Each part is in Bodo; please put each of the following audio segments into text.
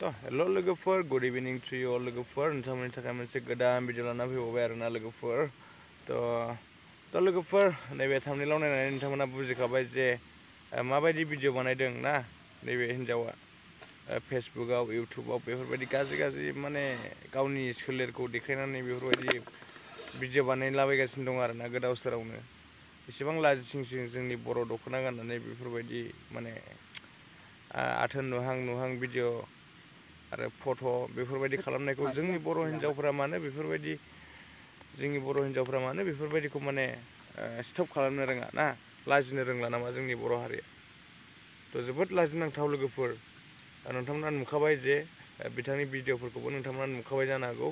Hello logofer, good evening to you all logofer. Nontamoni थाखाय मोनसे गोदान भिडिअ लाना फैबावबाय आरोना लोगोफोर लोगोफोर नैबे थाम्बनेइलाव नायनानै नोंथांमोना बुजिखाबाय जे माबायदि भिडिअ बानायदों ना नैबे हिन्जावा फेसबुकआव इउटुबाव बेफोरबायदि गाज्रि माने गावनि सोलेरखौ देखायनानै बेफोरबायदि भिडिअ बानायलाबायगासिनो दं आरोना गोदाव सोरावनो एसेबां लाजिसिंसिं जोंनि बर' दख'ना गाननानै बेफोरबायदि माने आथोन नुहां भिडिअ आरो फट' बेफोरबायदि खालामनायखौ जोंनि बर' हिन्जावफोरा मानो बेफोरबायदिखौ माने स्टप खालामनो रोङा ना लाजिनो रोंला नामा जोंनि बर' हारिया जोबोद लाजिनांथाव लोगोफोर नोंथांमोना नुखाबाय जे बिथांनि भिडिअफोरखौबो नोंथांमोना नुखाबाय जानो हागौ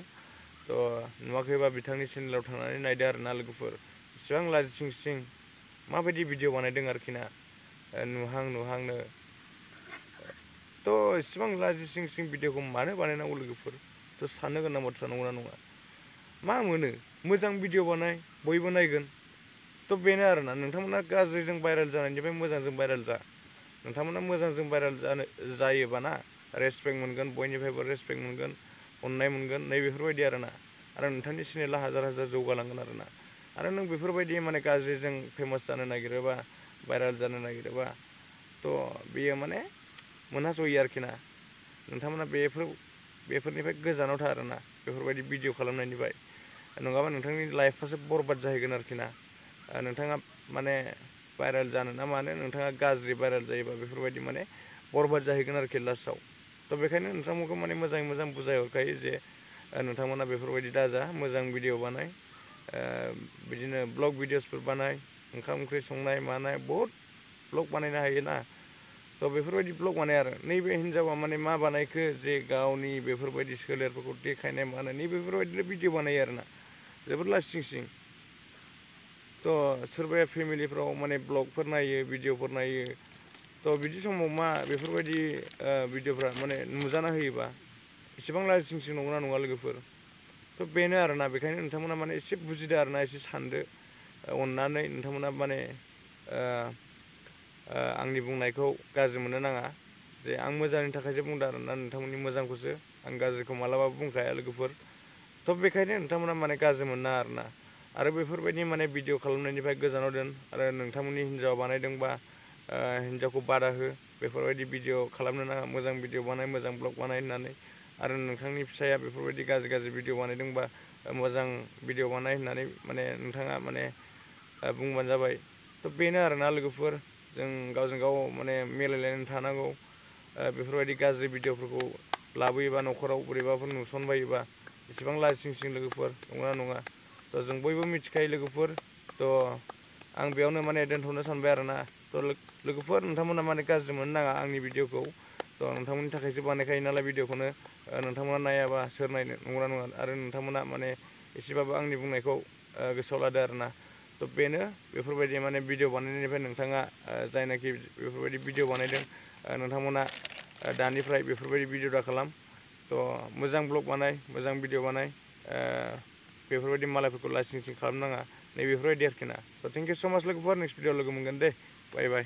नुवाखैबा बिथांनि चेनेलाव थांनानै नायदो आरोना लोगोफोर इसेबां लाजिसिंसिं माबायदि भिडिअ बानायदों आरोखि ना नुहांनो इसेबां लाजिसिंसिं भिडिअखौ मानो बानायनांगौ लोगोफोर साननो गोनां बाथ्रा नंगौना नङा मा मोनो मोजां भिडिअ बानाय बयबो नायगोन बेनो आरोना नोंथांमोना गाज्रिजों भाइरेल जानायनिफ्राय मोजांजों भाइरेल जा नोंथांमोना मोजांजों भाइरेल जायोबा ना रेसपेक्ट मोनगोन बयनिफ्रायबो रेसपेक्ट मोनगोन अननाय मोनगोन नै बेफोरबायदि आरोना आरो नोंथांनि चेनेला हाजार जौगालांगोन आरोना आरो नों बेफोरबायदि माने गाज्रिजों फेमास जानो नागिरोबा भाइरेल जानो नागिरोबा बेयो माने मोनहास'यो आरोखि ना नोंथांमोना बेफोरनिफ्राय गोजानाव था आरोना बेफोरबायदि भिडिअ खालामनायनिफ्राय नङाबा नोंथांनि लाइफआसो बरबाद जाहैगोन आरोखि ना नोंथाङा माने भाइरेल जानो ना मानो नोंथाङा गाज्रि भाइरेल जायोबा बेफोरबायदि माने बरबाद जाहैगोन आरोखि लास्टआव बेखायनो नोंथांमोनखौ माने मोजां बुजायहरखायो जे नोंथांमोना बेफोरबायदि दाजा मोजां भिडिअ बानाय बिदिनो ब्लग भिडिअसफोर बानाय ओंखाम ओंख्रि संनाय मानाय बहुद ब्लग बानायनो हायो ना बेफोरबायदि ब्लग बानाय आरो नैबे हिन्जावा माने मा बानायखो जे गावनि बेफोरबायदि सोलेरफोरखौ देखायनाय मानाय बेफोरबायदिनो भिडिअ बानायो आरोना जोबोद लाजिसिंसिं सोरबाया फेमिलिफ्राव माने ब्लगफोर नायो भिडिअफोर नायो बिदि समाव मा बेफोरबायदि भिडिअफ्रा माने नुजाना होयोबा एसेबां लाजिसिंसिं नंगौना नङा लोगोफोर बेनो आरोना बेखायनो नोंथांमोना माने एसे बुजिदो आरोना एसे सानदो अननानै नोंथांमोना माने आंनि बुंनायखौ गाज्रि मोननो नाङा जे आं मोजांनि थाखायसो बुंदों आरोना नोंथांमोननि मोजांखौसो आं गाज्रिखौ मालाबाबो बुंखाया लोगोफोर बेखायनो नोंथांमोना माने गाज्रि मोननाङा आरोना आरो बेफोरबायदि माने भिडिअ खालामनायनिफ्राय गोजानाव दोन आरो नोंथांमोननि हिन्जावा बानायदोंबा हिन्जावखौ बादा हो बेफोरबायदि भिडिअ खालामनो नाङा मोजां भिडिअ बानाय मोजां ब्लग बानाय होननानै आरो नोंथांनि फिसाया बेफोरबायदि गाज्रि भिडिअ बानायदोंबा मोजां भिडिअ बानाय होननानै माने नोंथाङा माने बुंबानो जाबाय बेनो आरोना लोगोफोर जों गावजों गाव माने मिलायलायनानै थानांगौ बेफोरबायदि गाज्रि भिडिअफोरखौ लाबोयोबा न'खराव बोरैबाफोर नुसनबायोबा एसेबां लाजिसिंसिं लोगोफोर नंगौना नङा जों बयबो मिथिखायो लोगोफोर आं बेयावनो माने दोनथ'नो सानबाय आरोना लोगोफोर नोंथांमोना माने गाज्रि मोननो नाङा आंनि भिडिअखौ नोंथांमोननि थाखायसो बानायखायो नालाय भिडिअखौनो नोंथांमोना नायाबा सोर नायनो नंगौना नङा आरो नोंथांमोना माने एसेबाबो आंनि बुंनायखौ गोसोआव लादो आरोना बेनो बेफोरबायदि माने भिडिअ बानायनायनिफ्राय नोंथाङा जायनाखि बेफोरबायदि भिडिअ बानायदों नोंथांमोना दानिफ्राय बेफोरबायदि भिडिअ दा खालाम मोजां ब्लग बानाय मोजां भिडिअ बानाय बेफोरबायदि मालायफोरखौ लाजिसिंसिं खालामनाङा नै बेफोरबायदि आरोखि ना थेंक इउ स' माच लोगोफोर नेक्स्ट भिडिअ लोगो मोनगोन दे बाय बाय